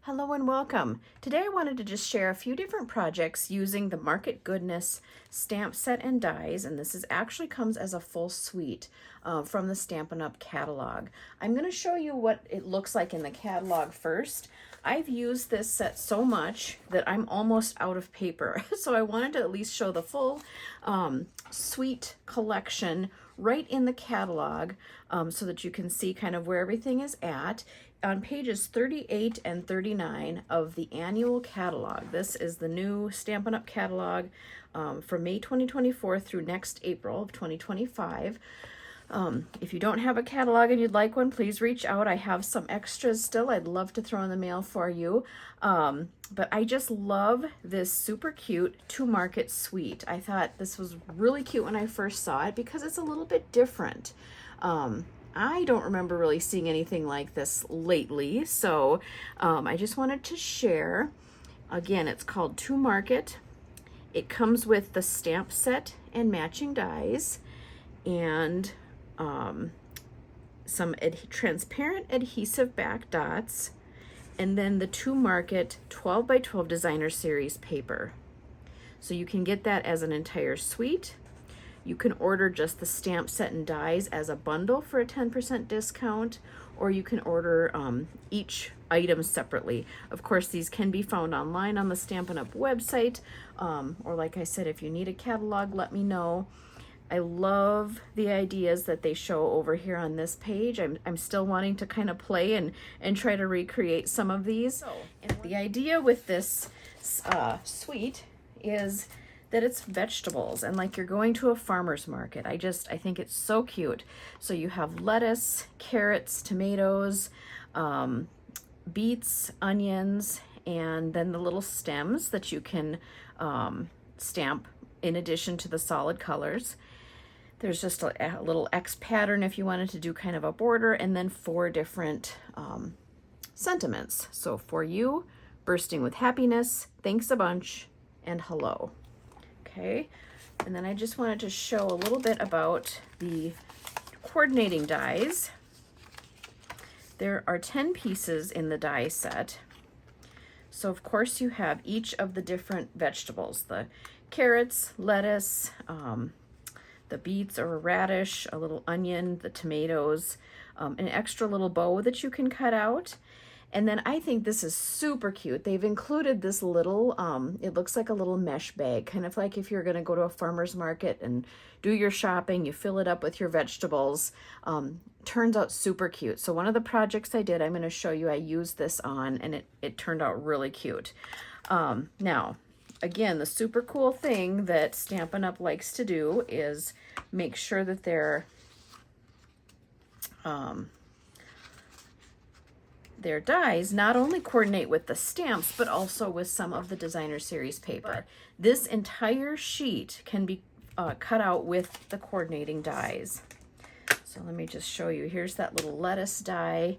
Hello and welcome. Today I wanted to just share a few different projects using the Market Goodness stamp set and dies, and this actually comes as a full suite from the Stampin' Up catalog. I'm going to show you what it looks like in the catalog first. I've used this set so much that I'm almost out of paper, so I wanted to at least show the full suite collection right in the catalog so that you can see kind of where everything is at. On pages 38 and 39 of the annual catalog. This is the new Stampin' Up catalog from May 2024 through next April of 2025. If you don't have a catalog and you'd like one, please reach out. I have some extras still I'd love to throw in the mail for you. But I just love this super cute to market suite. I thought this was really cute when I first saw it because it's a little bit different. I don't remember really seeing anything like this lately, so I just wanted to share. Again, it's called To Market. It comes with the stamp set and matching dies and some transparent adhesive back dots, and then the To Market 12 by 12 designer series paper. So you can get that as an entire suite. You can order just the stamp set and dies as a bundle for a 10% discount, or you can order each item separately. Of course, these can be found online on the Stampin' Up website, or like I said, if you need a catalog, let me know. I love the ideas that they show over here on this page. I'm still wanting to kind of play and try to recreate some of these. And the idea with this suite is that it's vegetables and like you're going to a farmer's market. I think it's so cute. So you have lettuce, carrots, tomatoes, beets, onions, and then the little stems that you can stamp in addition to the solid colors. There's just a little X pattern if you wanted to do kind of a border, and then 4 different sentiments. So for you, bursting with happiness, thanks a bunch, and hello. Okay, and then I just wanted to show a little bit about the coordinating dies. There are 10 pieces in the die set. So of course you have each of the different vegetables, the carrots, lettuce, the beets or a radish, a little onion, the tomatoes, an extra little bow that you can cut out. And then I think this is super cute. They've included this little, it looks like a little mesh bag, kind of like if you're gonna go to a farmer's market and do your shopping, you fill it up with your vegetables. Turns out super cute. So one of the projects I did, I'm gonna show you, I used this on, and it turned out really cute. Now, again, the super cool thing that Stampin' Up likes to do is make sure that their dies not only coordinate with the stamps, but also with some of the designer series paper. This entire sheet can be cut out with the coordinating dies. So let me just show you. Here's that little lettuce die.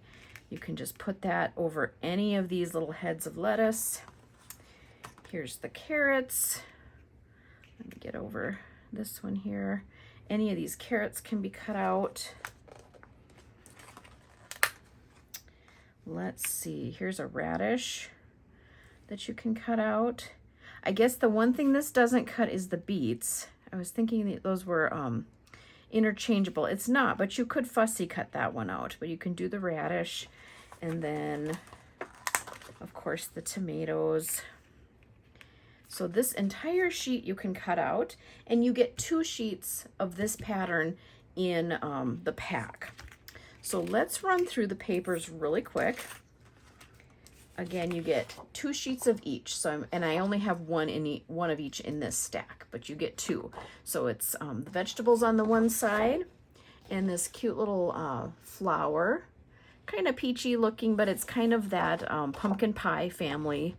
You can just put that over any of these little heads of lettuce. Here's the carrots. Let me get over this one here. Any of these carrots can be cut out. Let's see, here's a radish that you can cut out. I guess the one thing this doesn't cut is the beets. I was thinking that those were interchangeable. It's not, but you could fussy cut that one out. But you can do the radish, and then, of course, the tomatoes. So this entire sheet you can cut out, and you get 2 sheets of this pattern in the pack. So let's run through the papers really quick. Again, you get 2 sheets of each. And I only have one of each in this stack, but you get 2. So it's the vegetables on the one side, and this cute little flower, kind of peachy looking, but it's kind of that pumpkin pie family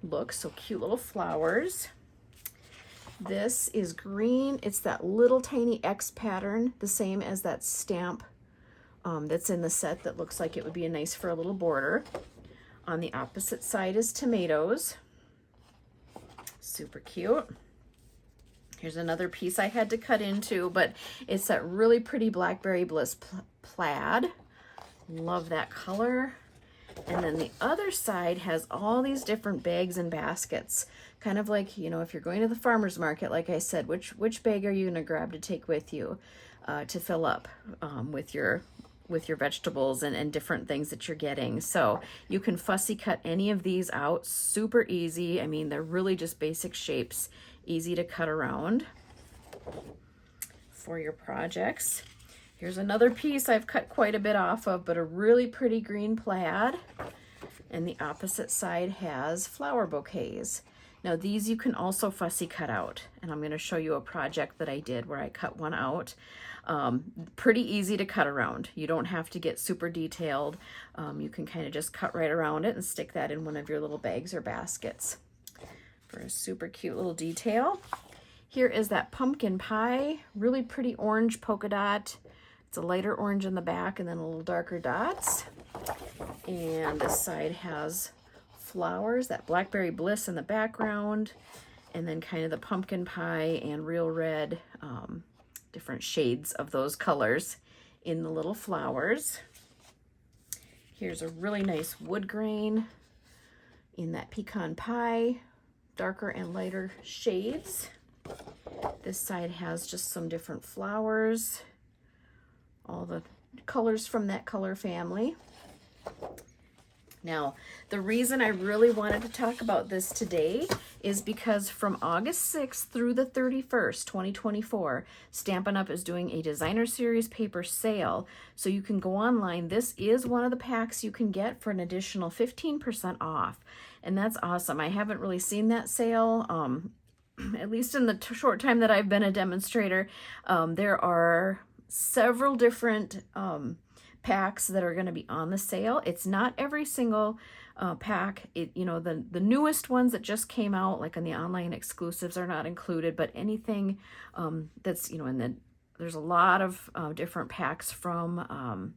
look. So cute little flowers. This is green. It's that little tiny X pattern, the same as that stamp that's in the set that looks like it would be nice for a little border. On the opposite side is tomatoes. Super cute. Here's another piece I had to cut into, but it's that really pretty Blackberry Bliss plaid. Love that color. And then the other side has all these different bags and baskets, kind of like, you know, if you're going to the farmer's market, like I said, which bag are you going to grab to take with you to fill up with your vegetables and different things that you're getting. So you can fussy cut any of these out, super easy. I mean, they're really just basic shapes, easy to cut around for your projects. Here's another piece I've cut quite a bit off of, but a really pretty green plaid. And the opposite side has flower bouquets. Now these you can also fussy cut out. And I'm going to show you a project that I did where I cut one out. Pretty easy to cut around. You don't have to get super detailed. You can kind of just cut right around it and stick that in one of your little bags or baskets for a super cute little detail. Here is that pumpkin pie, really pretty orange polka dot. It's a lighter orange in the back and then a little darker dots. And this side has flowers, that blackberry bliss in the background, and then kind of the pumpkin pie and real red, different shades of those colors in the little flowers. Here's a really nice wood grain in that pecan pie, darker and lighter shades. This side has just some different flowers, all the colors from that color family. Now, the reason I really wanted to talk about this today is because from August 6th through the 31st, 2024, Stampin' Up! Is doing a designer series paper sale. So you can go online. This is one of the packs you can get for an additional 15% off. And that's awesome. I haven't really seen that sale, at least in the short time that I've been a demonstrator. There are several different packs that are going to be on the sale. It's not every single pack. You know, the newest ones that just came out, like on the online exclusives, are not included, but anything that's, you know, and there's a lot of different packs from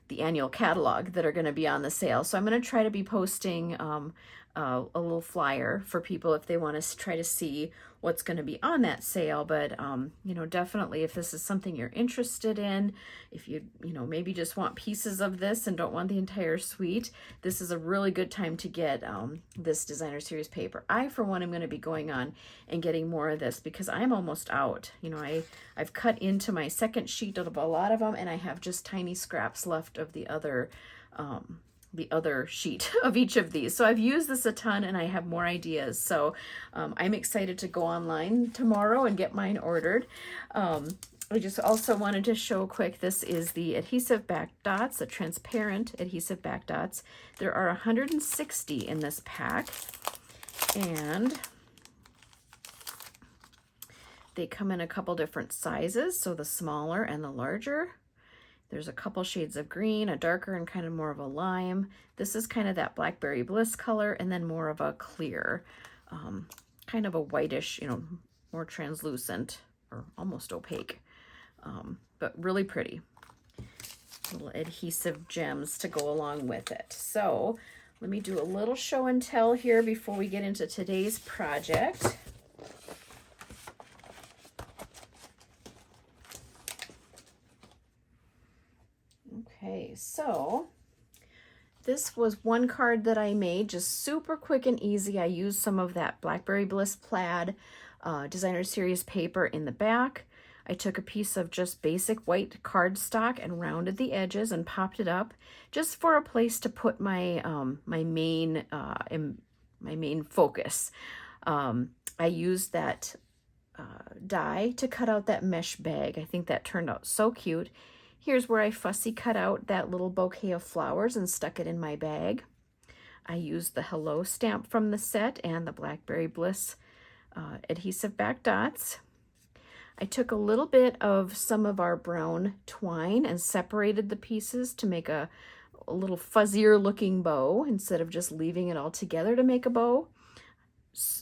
the annual catalog that are going to be on the sale. So I'm going to try to be posting a little flyer for people if they want to try to see what's going to be on that sale. But you know, definitely if this is something you're interested in, if you know, maybe just want pieces of this and don't want the entire suite, this is a really good time to get this designer series paper. I, for one, am going to be going on and getting more of this because I'm almost out. You know, I've cut into my second sheet of a lot of them, and I have just tiny scraps left of the other sheet of each of these. So I've used this a ton and I have more ideas. So I'm excited to go online tomorrow and get mine ordered. I just also wanted to show quick, this is the adhesive back dots, the transparent adhesive back dots. There are 160 in this pack, and they come in a couple different sizes, so the smaller and the larger. There's a couple shades of green, a darker and kind of more of a lime. This is kind of that blackberry bliss color, and then more of a clear, kind of a whitish, you know, more translucent or almost opaque, but really pretty. Little adhesive gems to go along with it. So let me do a little show and tell here before we get into today's project. Okay, so this was one card that I made, just super quick and easy. I used some of that Blackberry Bliss plaid designer series paper in the back. I took a piece of just basic white cardstock and rounded the edges and popped it up just for a place to put my my main focus. I used that die to cut out that mesh bag. I think that turned out so cute. Here's where I fussy cut out that little bouquet of flowers and stuck it in my bag. I used the Hello stamp from the set and the Blackberry Bliss adhesive back dots. I took a little bit of some of our brown twine and separated the pieces to make a little fuzzier looking bow instead of just leaving it all together to make a bow.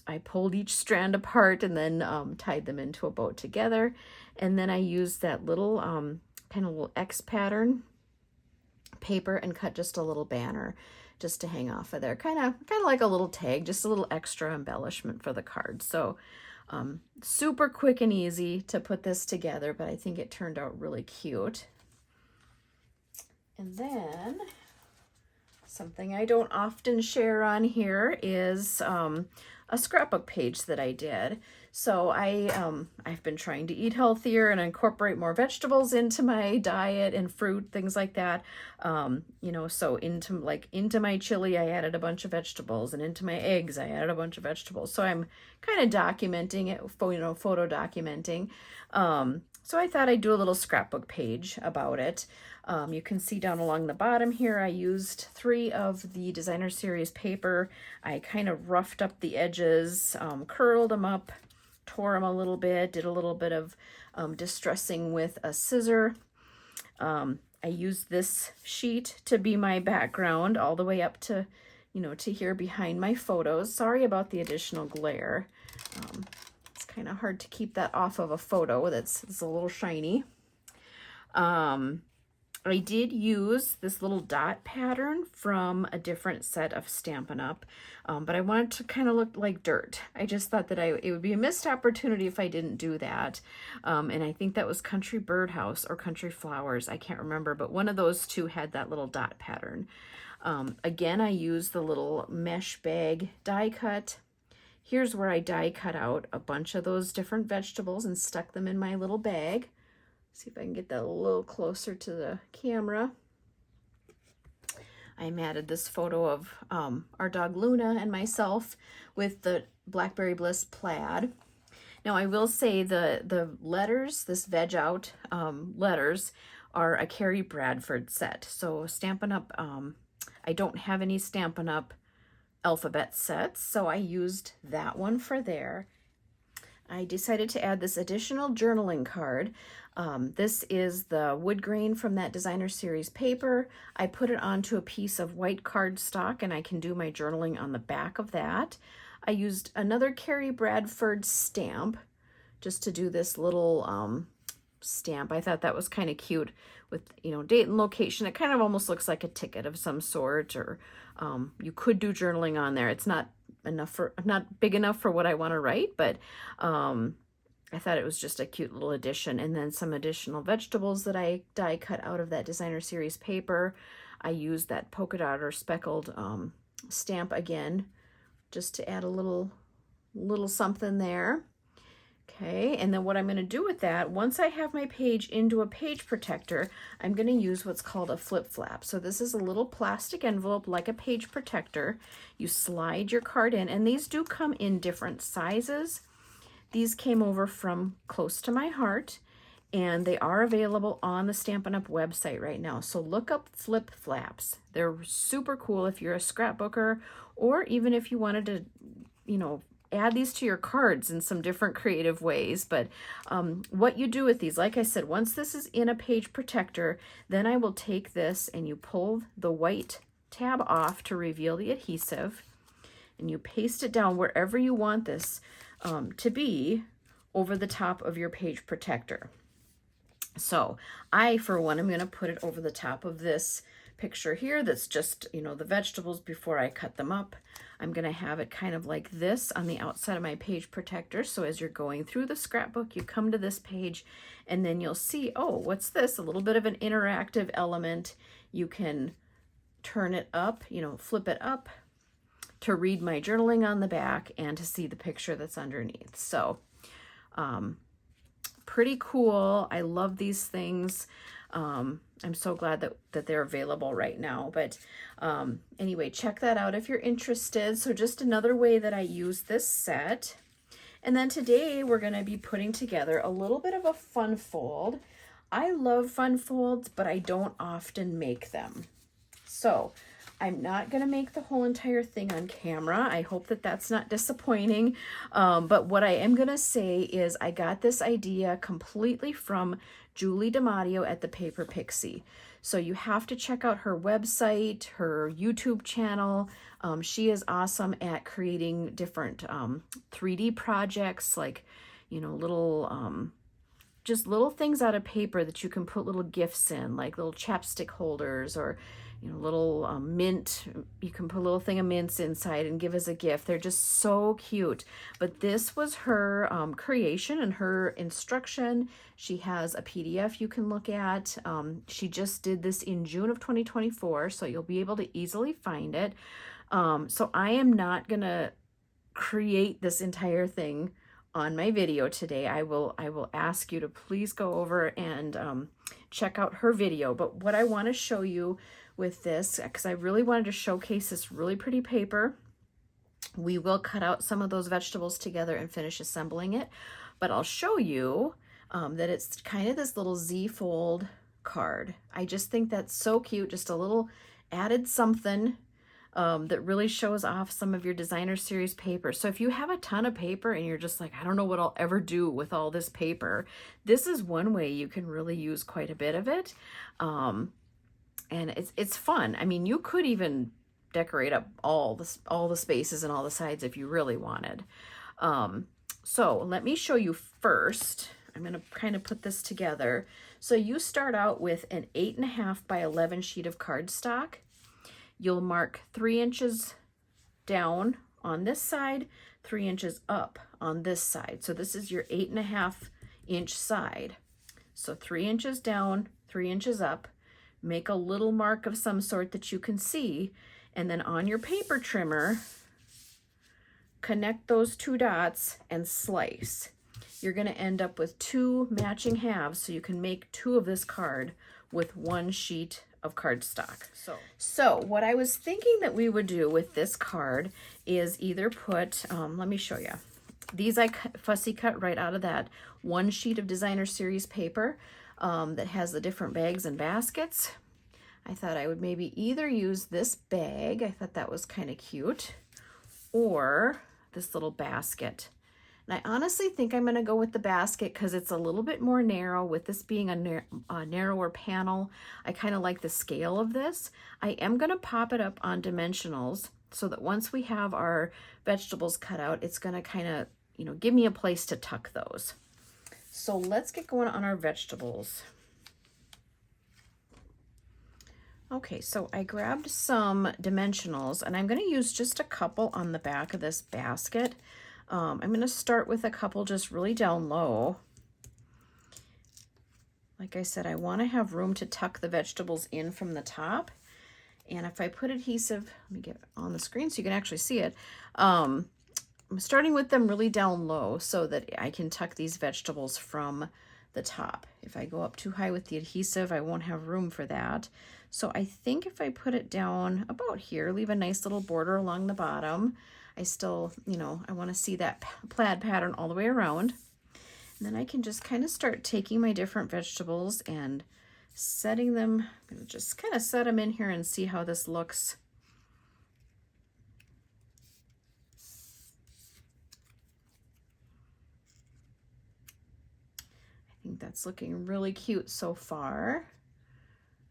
I pulled each strand apart and then tied them into a bow together. And then I used that little kind of little X pattern paper and cut just a little banner just to hang off of there, kind of like a little tag, just a little extra embellishment for the card. So super quick and easy to put this together, but I think it turned out really cute. And then Something I don't often share on here is a scrapbook page that I did. So I've been trying to eat healthier and incorporate more vegetables into my diet and fruit, things like that. You know, so into my chili, I added a bunch of vegetables, and into my eggs, I added a bunch of vegetables. So I'm kind of documenting it, you know, photo documenting. So I thought I'd do a little scrapbook page about it. You can see down along the bottom here, I used 3 of the designer series paper. I kind of roughed up the edges, curled them up, tore them a little bit, did a little bit of distressing with a scissor. I used this sheet to be my background all the way up to, you know, to here behind my photos. Sorry about the additional glare. It's kind of hard to keep that off of a photo it's a little shiny. I did use this little dot pattern from a different set of Stampin' Up, but I wanted to kind of look like dirt. I just thought that it would be a missed opportunity if I didn't do that. And I think that was Country Birdhouse or Country Flowers. I can't remember, but one of those two had that little dot pattern. Again, I used the little mesh bag die cut. Here's where I die cut out a bunch of those different vegetables and stuck them in my little bag. See if I can get that a little closer to the camera. I added this photo of our dog Luna and myself with the Blackberry Bliss plaid. Now I will say the letters, this veg out letters, are a Carrie Bradford set. So Stampin' Up, I don't have any Stampin' Up alphabet sets, so I used that one for there. I decided to add this additional journaling card. This is the wood grain from that designer series paper. I put it onto a piece of white cardstock, and I can do my journaling on the back of that. I used another Carrie Bradford stamp just to do this little stamp. I thought that was kind of cute with, you know, date and location. It kind of almost looks like a ticket of some sort, or you could do journaling on there. It's not big enough for what I want to write, but I thought it was just a cute little addition. And then some additional vegetables that I die cut out of that designer series paper. I used that polka dot or speckled stamp again, just to add a little something there. Okay, and then what I'm going to do with that, once I have my page into a page protector, I'm going to use what's called a flip flap. So this is a little plastic envelope like a page protector. You slide your card in, and these do come in different sizes. These came over from Close to My Heart, and they are available on the Stampin' Up website right now. So look up flip flaps. They're super cool if you're a scrapbooker, or even if you wanted to, you know, add these to your cards in some different creative ways. But what you do with these, like I said, once this is in a page protector, then I will take this and you pull the white tab off to reveal the adhesive, and you paste it down wherever you want this to be over the top of your page protector. So I, for one, am going to put it over the top of this picture here that's just, you know, the vegetables before I cut them up. I'm going to have it kind of like this on the outside of my page protector. So as you're going through the scrapbook, you come to this page and then you'll see, oh, what's this? A little bit of an interactive element. You can turn it up, you know, flip it up to read my journaling on the back and to see the picture that's underneath. So pretty cool. I love these things. I'm so glad that they're available right now. But anyway, check that out if you're interested. So just another way that I use this set. And then today we're going to be putting together a little bit of a fun fold. I love fun folds, but I don't often make them. So I'm not going to make the whole entire thing on camera. I hope that that's not disappointing. But what I am going to say is I got this idea completely from Julie DiMatteo at the Paper Pixie. So you have to check out her website, her YouTube channel. She is awesome at creating different 3D projects, like, you know, little just little things out of paper that you can put little gifts in, like little chapstick holders, or little mint. You can put a little thing of mints inside and give as a gift. They're just so cute. But this was her creation and her instruction. She has a PDF you can look at. She just did this in June of 2024, so you'll be able to easily find it. So I am not gonna create this entire thing on my video today. I will ask you to please go over and check out her video. But what I want to show you with this, because I really wanted to showcase this really pretty paper, we will cut out some of those vegetables together and finish assembling it. But I'll show you that it's kind of this little Z-fold card. I just think that's so cute, just a little added something that really shows off some of your designer series paper. So if you have a ton of paper and you're just like, I don't know what I'll ever do with all this paper, this is one way you can really use quite a bit of it. And it's fun. I mean, you could even decorate up all the spaces and all the sides if you really wanted. So let me show you first. I'm going to kind of put this together. So you start out with an 8.5 by 11 sheet of cardstock. You'll mark 3 inches down on this side, 3 inches up on this side. So this is your 8.5 inch side. So 3 inches down, 3 inches up. Make a little mark of some sort that you can see, and then on your paper trimmer, connect those 2 dots and slice. You're going to end up with 2 matching halves, so you can make 2 of this card with 1 sheet of cardstock. So what I was thinking that we would do with this card is either put, let me show you. These I fussy cut right out of that 1 sheet of designer series paper that has the different bags and baskets. I thought I would maybe either use this bag, I thought that was kind of cute, or this little basket. And I honestly think I'm going to go with the basket because it's a little bit more narrow. With this being a narrower panel, I kind of like the scale of this. I am going to pop it up on dimensionals so that once we have our vegetables cut out, it's going to kind of, give me a place to tuck those. So let's get going on our vegetables. Okay, so I grabbed some dimensionals, and I'm going to use just a couple on the back of this basket. I'm going to start with a couple just really down low. Like I said, I want to have room to tuck the vegetables in from the top. And if I put adhesive, let me get it on the screen so you can actually see it. I'm starting with them really down low so that I can tuck these vegetables from the top. If I go up too high with the adhesive, I won't have room for that. So I think if I put it down about here, leave a nice little border along the bottom, I still, I want to see that plaid pattern all the way around. And then I can just kind of start taking my different vegetables and setting them. I'm going to just kind of set them in here and see how this looks. I think that's looking really cute so far.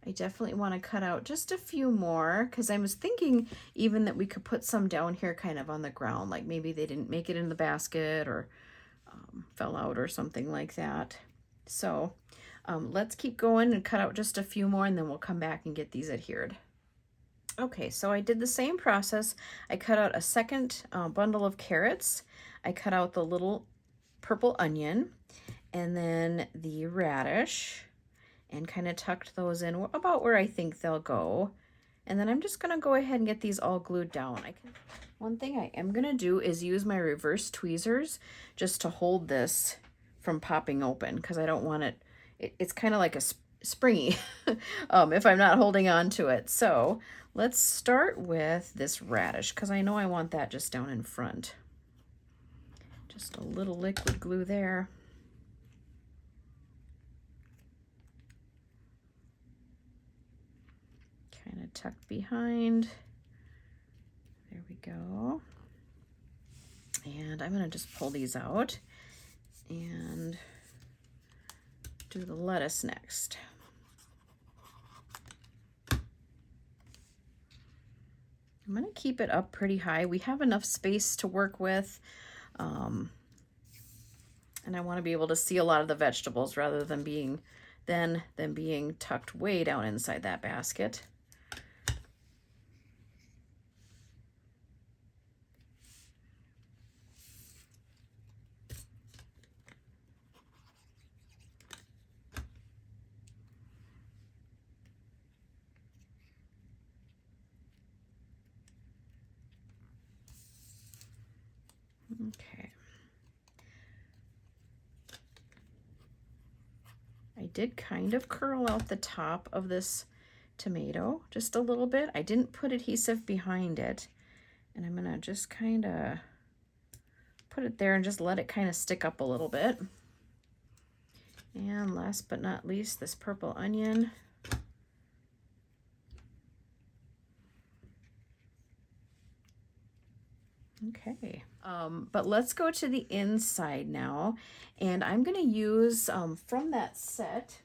I definitely want to cut out just a few more because I was thinking even that we could put some down here kind of on the ground, like maybe they didn't make it in the basket or fell out or something like that. So let's keep going and cut out just a few more, and then we'll come back and get these adhered. Okay, so I did the same process. I cut out a second bundle of carrots. I cut out the little purple onion and then the radish, and kind of tucked those in about where I think they'll go. And then I'm just going to go ahead and get these all glued down. One thing I am going to do is use my reverse tweezers just to hold this from popping open because I don't want it's kind of like a springy if I'm not holding on to it. So let's start with this radish because I know I want that just down in front. Just a little liquid glue there. Kind of tucked behind. There we go. And I'm going to just pull these out and do the lettuce next. I'm going to keep it up pretty high. We have enough space to work with. And I want to be able to see a lot of the vegetables rather than being tucked way down inside that basket. Okay. I did kind of curl out the top of this tomato just a little bit. I didn't put adhesive behind it, and I'm gonna just kind of put it there and just let it kind of stick up a little bit. And last but not least, this purple onion. Okay, but let's go to the inside now, and I'm going to use from that set,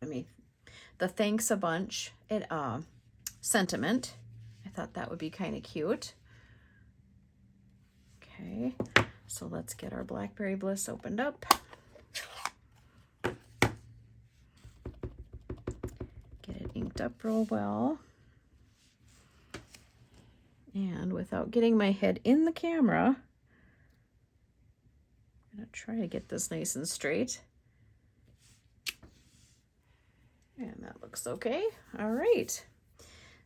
the Thanks a Bunch sentiment. I thought that would be kind of cute. Okay, so let's get our Blackberry Bliss opened up. Get it inked up real well. And without getting my head in the camera, I'm going to try to get this nice and straight. And that looks okay. All right.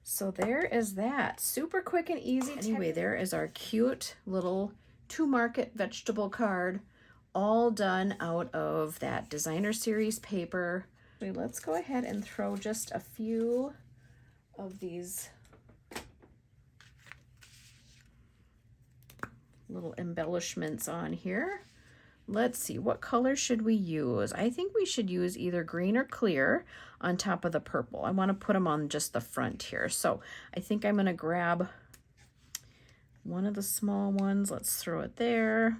So there is that. Super quick and easy. Anyway, there is our cute little to-market vegetable card, all done out of that designer series paper. Let's go ahead and throw just a few of these little embellishments on here. Let's see, what color should we use? I think we should use either green or clear on top of the purple. I want to put them on just the front here. So I think I'm going to grab one of the small ones. Let's throw it there.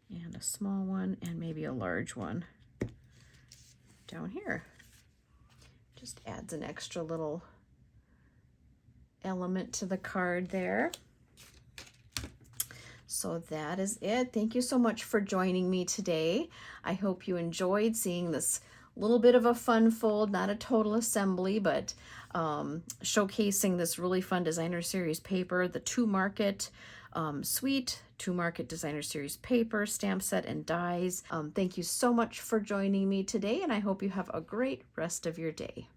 And a small one, and maybe a large one down here. Just adds an extra little element to the card there. So that is it. Thank you so much for joining me today. I hope you enjoyed seeing this little bit of a fun fold, not a total assembly, but showcasing this really fun designer series paper, the to-market suite, to-market designer series paper, stamp set, and dies. Thank you so much for joining me today, and I hope you have a great rest of your day.